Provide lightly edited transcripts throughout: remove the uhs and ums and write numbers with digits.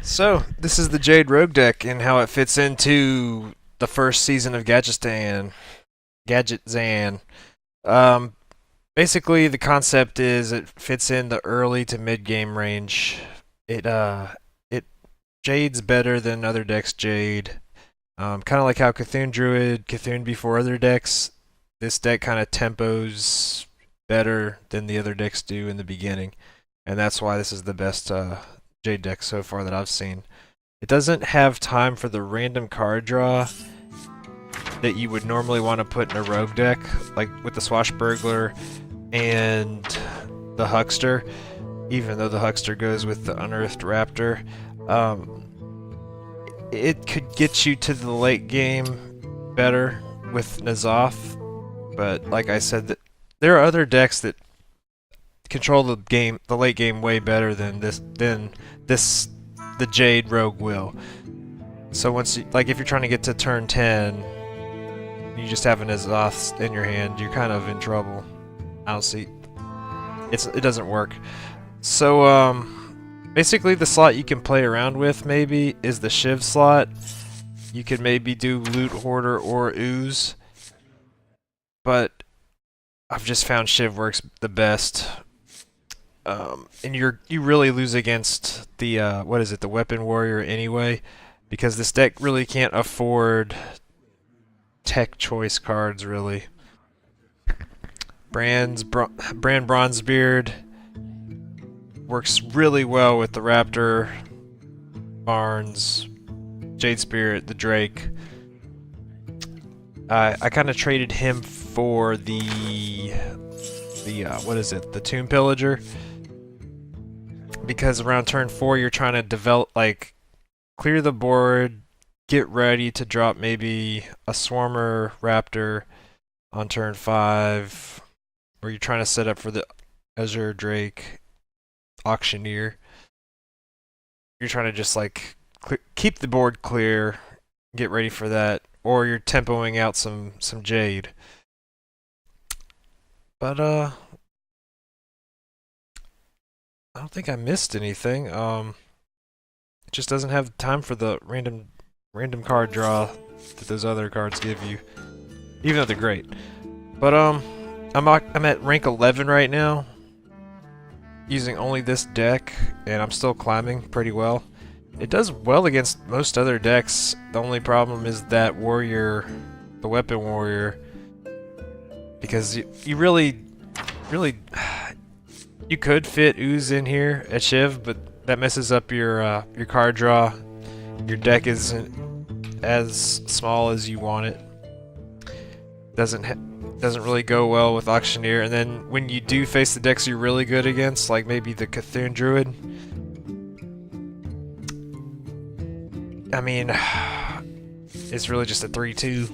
So, this is the Jade Rogue Deck and how it fits into the first season of Gadgetzan. Um, Basically, the concept is it fits in the early to mid game range. It it Jade's better than other decks. Jade, kind of like how Cthulhu Druid, Cthulhu before other decks. This deck kind of tempos better than the other decks do in the beginning, and that's why this is the best Jade deck so far that I've seen. It doesn't have time for the random card draw that you would normally want to put in a rogue deck, like with the Swashbuckler and the Huckster, even though the Huckster goes with the Unearthed Raptor. It could get you to the late game better with N'Zoth, but like I said, there are other decks that control the late game way better than the Jade Rogue will. So once you, like if you're trying to get to turn 10, you just have an N'Zoth in your hand, you're kind of in trouble. I don't see it doesn't work. So basically the slot you can play around with maybe is the shive slot. You could maybe do Loot Hoarder or Ooze, but I've just found shive works the best. And you really lose against the the Weapon Warrior anyway, because this deck really can't afford tech choice cards really. Brand Bronzebeard works really well with the Raptor, Barnes, Jade Spirit, the Drake. I kind of traded him for the Tomb Pillager, because around turn 4 you're trying to develop, like, clear the board, get ready to drop maybe a Swarmer Raptor on turn 5, or you're trying to set up for the Azure Drake Auctioneer. You're trying to just like keep the board clear, get ready for that, or you're tempoing out some Jade. But I don't think I missed anything. It just doesn't have time for the random card draw that those other cards give you, even though they're great. But I'm at rank 11 right now, using only this deck, and I'm still climbing pretty well. It does well against most other decks. The only problem is that warrior, the Weapon Warrior, because you really you could fit ooze in here at shive, but that messes up your card draw. Your deck isn't as small as you want it. Doesn't really go well with Auctioneer, and then when you do face the decks you're really good against, like maybe the Cthulhu Druid, I mean, it's really just a 3/2.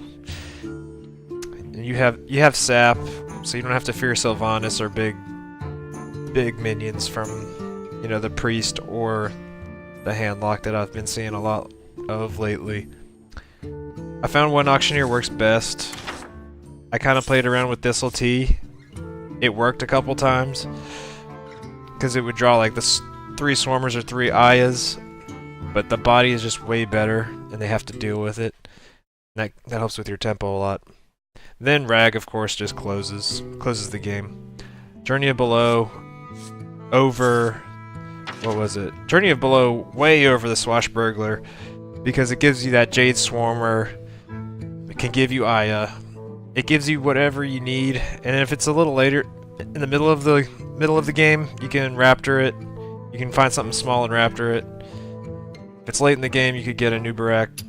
And you have sap, so you don't have to fear Sylvanas or big minions from, you know, the priest or the handlock that I've been seeing a lot of lately. I found one Auctioneer works best. I kind of played around with Thistle Tea. It worked a couple times, because it would draw like the 3 Swarmers or 3 Ayas, but the body is just way better, and they have to deal with it. That helps with your tempo a lot. Then Rag, of course, just closes the game. Journey of Below over, what was it? Journey of Below way over the Swashbuckler, because it gives you that Jade Swarmer. It can give you Aya. It gives you whatever you need, and if it's a little later in the middle of the game, you can Raptor it. You can find something small and Raptor it. If it's late in the game, you could get a Nubarak.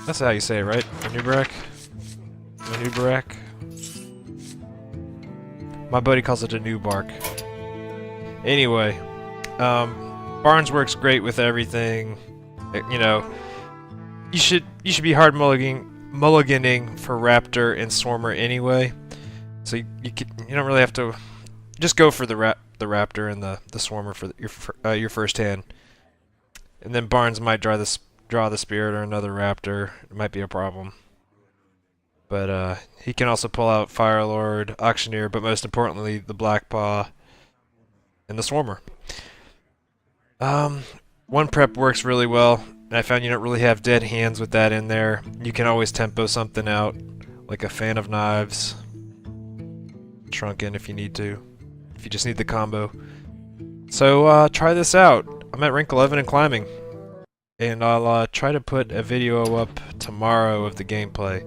That's how you say it, right? A Nubarak? A Nubarak? My buddy calls it a Nubark. Anyway, Barnes works great with everything. You know, you should be hard mulliganing for Raptor and Swarmer anyway, so you don't really have to just go for the Raptor and the Swarmer for your first hand, and then Barnes might draw the Spirit or another Raptor. It might be a problem, but he can also pull out Firelord, Auctioneer, but most importantly the Black Paw and the Swarmer. One prep works really well, and I found you don't really have dead hands with that in there. You can always tempo something out, like a Fan of Knives, Shrunken if you need to, if you just need the combo. So try this out. I'm at rank 11 and climbing, and I'll try to put a video up tomorrow of the gameplay.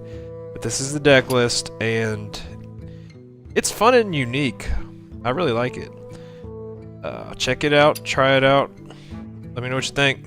But this is the deck list, and it's fun and unique. I really like it. Check it out, try it out. Let me know what you think.